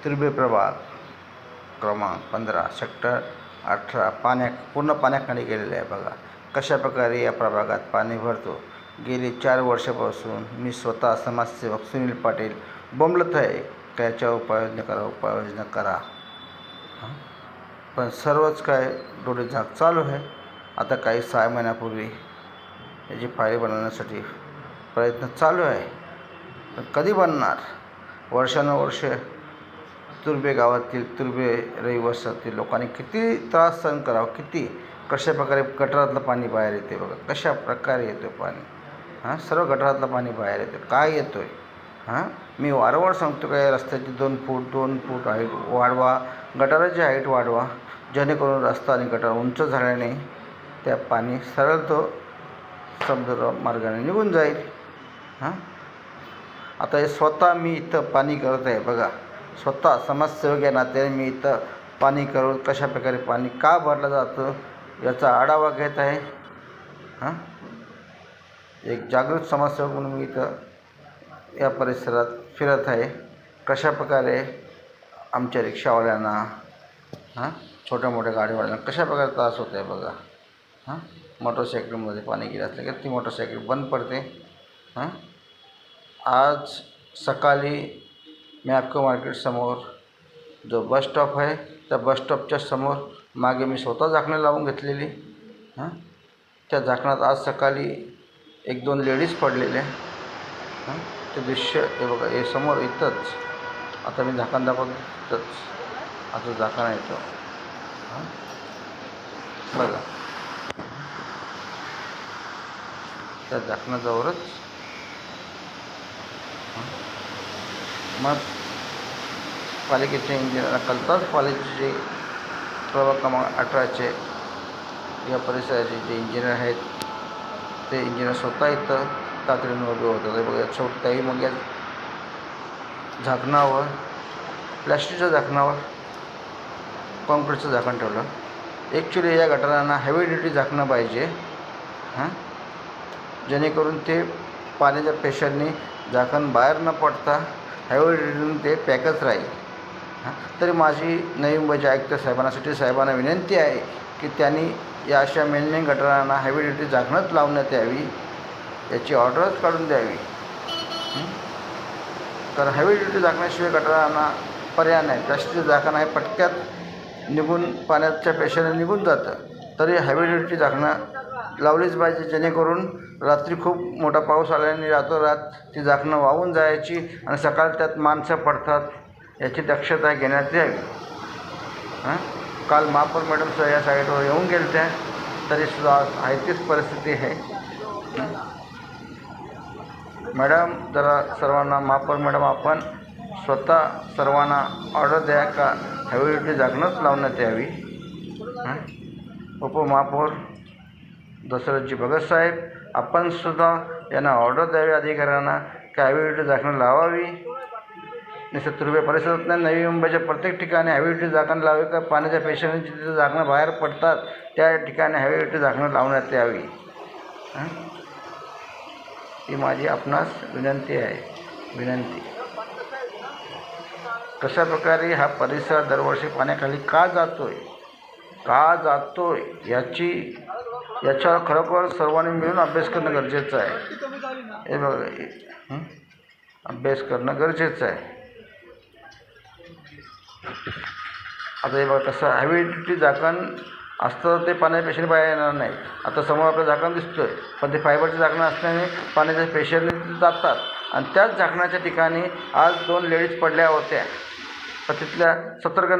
तुर्भे प्रभाग क्रमांक 15 सेक्टर 18 पूर्ण पाण्याखाली गेलेले आहे. बघा कशाप्रकारे या प्रभागात पाणी भरतो. गेली 4 वर्षापासून मी स्वतः समाजसेवक सुनील पाटील बोंबलत आहे का याच्यावर उपाययोजना करा. पण सर्वच काय डोळे झाक चालू आहे. आता काही 6 महिन्यापूर्वी याची फाईल बनवण्यासाठी प्रयत्न चालू आहे. पण कधी बनणार. वर्षानुवर्ष तुर्भे गावातील तुर्भे रहिवासातील लोकांनी किती त्रास सहन करावा. कशाप्रकारे गटारातलं पाणी बाहेर येते. बघा कशा प्रकारे येतो पाणी. सर्व गटारातलं पाणी बाहेर येतं. काय येतो आहे. मी वारंवार सांगतो का या रस्त्याची 2 फूट हाईट वाढवा. गटाराची हाईट वाढवा जेणेकरून रस्ता आणि गटार उंच झाल्याने त्या पाणी सरळ तो समुद्र मार्गाने निघून जाईल. आता हे स्वतः मी इथं पाणी करत आहे. बघा स्वतः समाजसेवक या नात्याने मी इथं पाणी करून कशाप्रकारे पाणी का भरलं जातं याचा आढावा घेत आहे. एक जागृत समाजसेवक म्हणून मी इथं या परिसरात फिरत आहे. कशाप्रकारे आमच्या रिक्षावाल्यांना छोट्या मोठ्या गाडीवाल्यांना कशाप्रकारे त्रास होत आहे. बघा मोटरसायकलमध्ये पाणी गेलं असलं की ती मोटरसायकल बंद पडते. आज सकाळी मॅपको मार्केटसमोर जो बस स्टॉप आहे त्या बस स्टॉपच्या समोर मागे मी स्वतः झाकणं लावून घेतलेली. त्या झाकणात आज सकाळी 1-2 लेडीज पडलेल्या. ते दृश्य हे बघा हे समोर इथंच. आता मी झाकण दाखवतो इथंच. आता झाकण येतो बघा त्या झाकणाजवळच. मग पालिकेचे इंजिनियर कलताच पालिकेचे प्रभाग क्रमांक 18चे या परिसराचे जे इंजिनियर आहेत ते इंजिनियर स्वतः इथं तातडीने उभे होतात. बघा छोटाही मग या झाकणावर प्लॅस्टिकच्या झाकणावर कॉन्क्रीटचं झाकण ठेवलं. ॲक्च्युली या गटारांना हेवी ड्युटी झाकणं पाहिजे जेणेकरून ते पाण्याच्या प्रेशरने झाकण बाहेर न पडता हेवी ड्युटीने ते पॅकच राहील. तरी माझी नवी मुंबईचे आयुक्त साहेबांना सिटी साहेबांना विनंती आहे की त्यांनी या अशा मेन गटारांना हेवी ड्युटी झाकणंच लावण्यात यावी. याची ऑर्डरच काढून द्यावी. कारण हेवी ड्युटी झाकण्याशिवाय गटारांना पर्याय नाही. प्लास्टिकचं झाकण आहे पटक्यात निघून पाण्याच्या प्रेशरने निघून जातं. तरी हेवी ड्युटी झाकणं लावलीच पाहिजे जेणेकरून रात्री खूप मोठा पाऊस आल्याने रातोरात ती झाकणं वाहून जायची आणि सकाळी त्यात माणसं पडतात याची दक्षता घेण्यात यावी. काल महापौर मॅडम या साईडवर येऊन गेल्या तरीसुद्धा आहे तीच परिस्थिती आहे. मॅडम जरा सर्वांना महापौर मॅडम आपण स्वतः सर्वांना ऑर्डर द्या का हेवी ड्युटी झाकणंच लावण्यात यावी. उपमहापौर दशरथजी भगत साहेब आपण सुद्धा यांना ऑर्डर द्यावी अधिकाऱ्यांना का हेवी ड्युटी झाकणं लावावी. नुसतं तुर्भे परिसरात नाही नवी मुंबईच्या प्रत्येक ठिकाणी हेवी ड्युटी झाकण लावे का पाण्याच्या प्रेशरने जिथे झाकणं बाहेर पडतात त्या ठिकाणी हेवी ड्युटी झाकणं लावण्यात यावी. ही माझी आपणास विनंती आहे. कशाप्रकारे हा परिसर दरवर्षी पाण्याखाली का जातोय याच्यावर खरोखर सर्वांनी मिळून अभ्यास करणं गरजेचं आहे. हे बघा अभ्यास करणं गरजेचं आहे. आता हे बघा कसं हेवी ड्युटी झाकण असतं ते पाण्याच्या प्रेशरने बाहेर येणार नाही. आता समोर आपलं झाकण दिसतोय पण ते फायबरचे झाकणं असल्याने पाण्याच्या प्रेशरने जातात. आणि त्याच झाकणाच्या ठिकाणी आज 2 लेडीज पडल्या होत्या. पण तिथल्या सतर्क